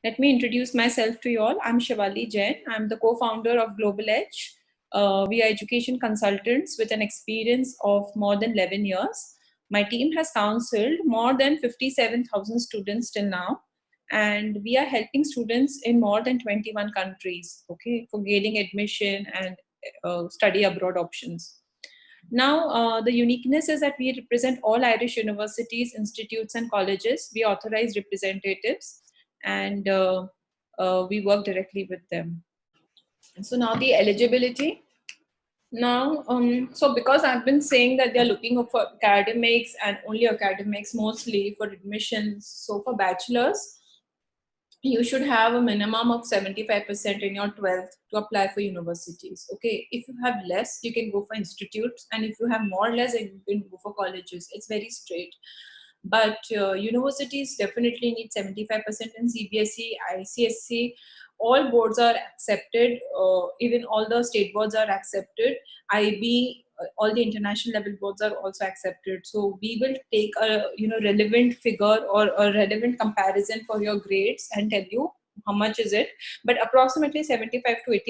Let me introduce myself to you all. I'm Shivali Jain. I'm the co-founder of Global Edge. We are education consultants with an experience of more than 11 years. My team has counseled more than 57,000 students till now, and we are helping students in more than 21 countries, okay, for gaining admission and study abroad options. Now, the uniqueness is that we represent all Irish universities, institutes, and colleges. We authorize representatives, and we work directly with them. And so now the eligibility. Now, so because I've been saying that they're looking for academics and only academics mostly for admissions. So for bachelors, you should have a minimum of 75% in your 12th to apply for universities. Okay, if you have less, you can go for institutes, and if you have more or less, then you can go for colleges. It's very straight. But universities definitely need 75% in CBSE, ICSC. All boards are accepted, even all the state boards are accepted. IB, all the international level boards are also accepted. So we will take a relevant figure or a relevant comparison for your grades and tell you how much is it. But approximately 75 to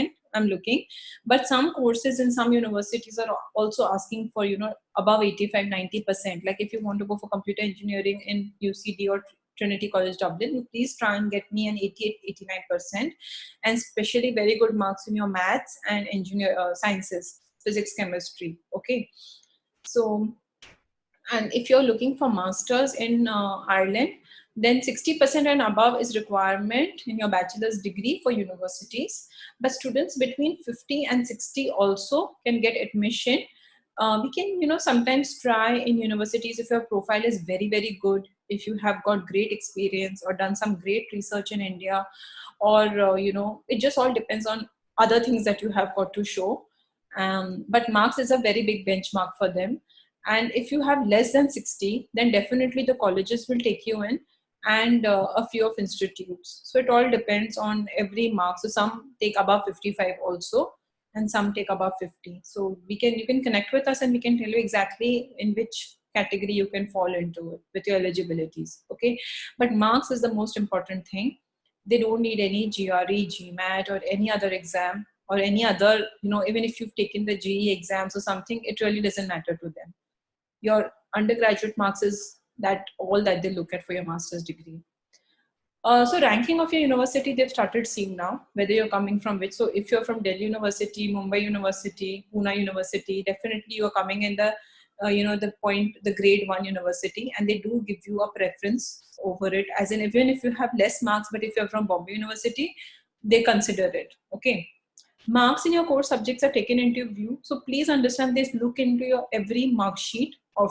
80% I'm looking. But some courses in some universities are also asking for above 85-90%. Like if you want to go for computer engineering in UCD or Trinity College Dublin, you please try and get me an 88-89%, and especially very good marks in your maths and engineer sciences, physics, chemistry. Okay, so, and if you're looking for masters in Ireland, then 60% and above is requirement in your bachelor's degree for universities. But students between 50 and 60 also can get admission. We can sometimes try in universities if your profile is very very good, if you have got great experience or done some great research in India, or it just all depends on other things that you have got to show. But marks is a very big benchmark for them. And if you have less than 60, then definitely the colleges will take you in, and a few of institutes. So it all depends on every mark. So some take above 55 also, and some take above 50. So you can connect with us, and we can tell you exactly in which category you can fall into it with your eligibilities. Okay, but marks is the most important thing. They don't need any GRE, GMAT, or any other exam, or any other, even if you've taken the GE exams or something, it really doesn't matter to them. Your undergraduate marks is that all that they look at for your master's degree. So ranking of your university, they've started seeing now, whether you're coming from which. So if you're from Delhi University, Mumbai University, Pune University, definitely you're coming in the, the grade 1 university, and they do give you a preference over it. As in, even if you have less marks, but if you're from Bombay University, they consider it. Okay. Marks in your core subjects are taken into view. So please understand this, look into your every mark sheet of,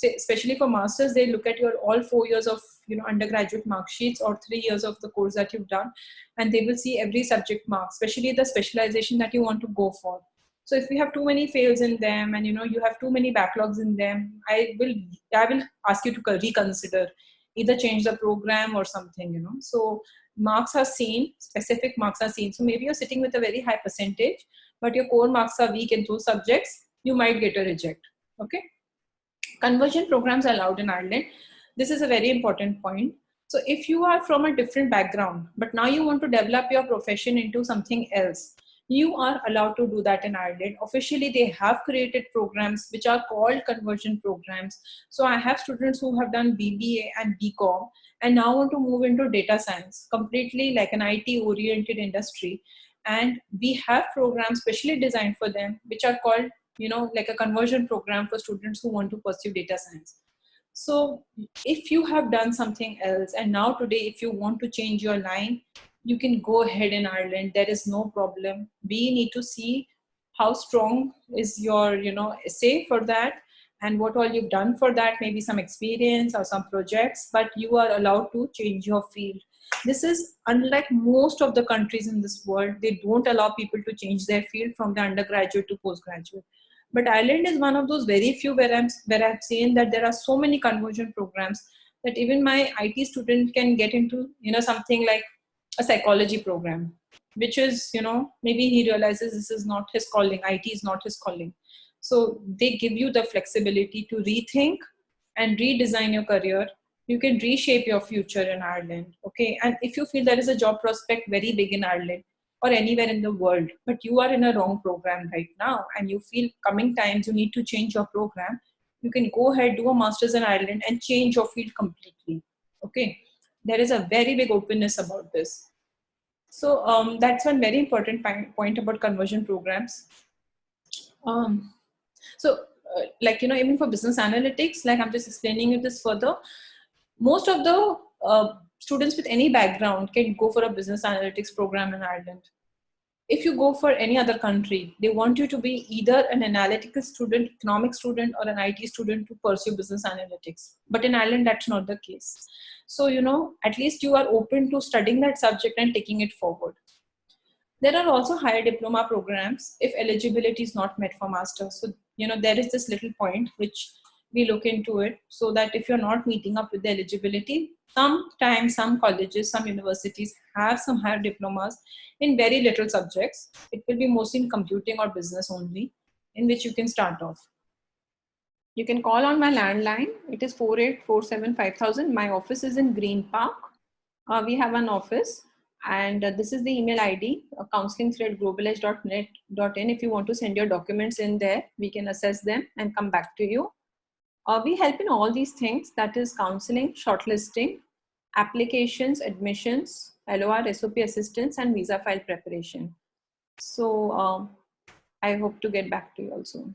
especially for masters, they look at your all 4 years of undergraduate mark sheets, or 3 years of the course that you've done, and they will see every subject mark, especially the specialization that you want to go for. So if you have too many fails in them, and you have too many backlogs in them, I will ask you to reconsider, either change the program or something. So marks are seen, specific marks are seen. So maybe you're sitting with a very high percentage, but your core marks are weak in those subjects, you might get a reject. Okay. Conversion programs are allowed in Ireland. This is a very important point. So if you are from a different background, but now you want to develop your profession into something else, you are allowed to do that in Ireland. Officially, they have created programs which are called conversion programs. So I have students who have done BBA and BCom and now want to move into data science, completely like an IT oriented industry. And we have programs specially designed for them, which are called like a conversion program for students who want to pursue data science. So if you have done something else, and now today if you want to change your line, you can go ahead in Ireland. There is no problem. We need to see how strong is your essay for that, and what all you've done for that, maybe some experience or some projects, but you are allowed to change your field. This is unlike most of the countries in this world. They don't allow people to change their field from the undergraduate to postgraduate. But Ireland is one of those very few where I've seen that there are so many conversion programs that even my IT student can get into, something like a psychology program, which is, maybe he realizes this is not his calling, IT is not his calling. So they give you the flexibility to rethink and redesign your career You can reshape your future in Ireland. Okay. And if you feel there is a job prospect very big in Ireland or anywhere in the world, but you are in a wrong program right now and you feel coming times you need to change your program, you can go ahead, do a master's in Ireland and change your field completely. Okay. There is a very big openness about this. So that's one very important point about conversion programs. Um, so, like, even for business analytics, like I'm just explaining you this further, most of the students with any background can go for a business analytics program in Ireland. If you go for any other country, they want you to be either an analytical student, economic student, or an IT student to pursue business analytics. But in Ireland, that's not the case. So, at least you are open to studying that subject and taking it forward. There are also higher diploma programs if eligibility is not met for masters. So, there is this little point which we look into it, so that if you're not meeting up with the eligibility, sometimes some colleges, some universities have some higher diplomas in very little subjects. It will be mostly in computing or business only, in which you can start off. You can call on my landline. It is 48475000. My office is in Green Park. We have an office, and this is the email ID, counseling@globaledge.net.in. If you want to send your documents in there, we can assess them and come back to you. We help in all these things, that is counseling, shortlisting, applications, admissions, LOR, SOP assistance, and visa file preparation. So I hope to get back to you also.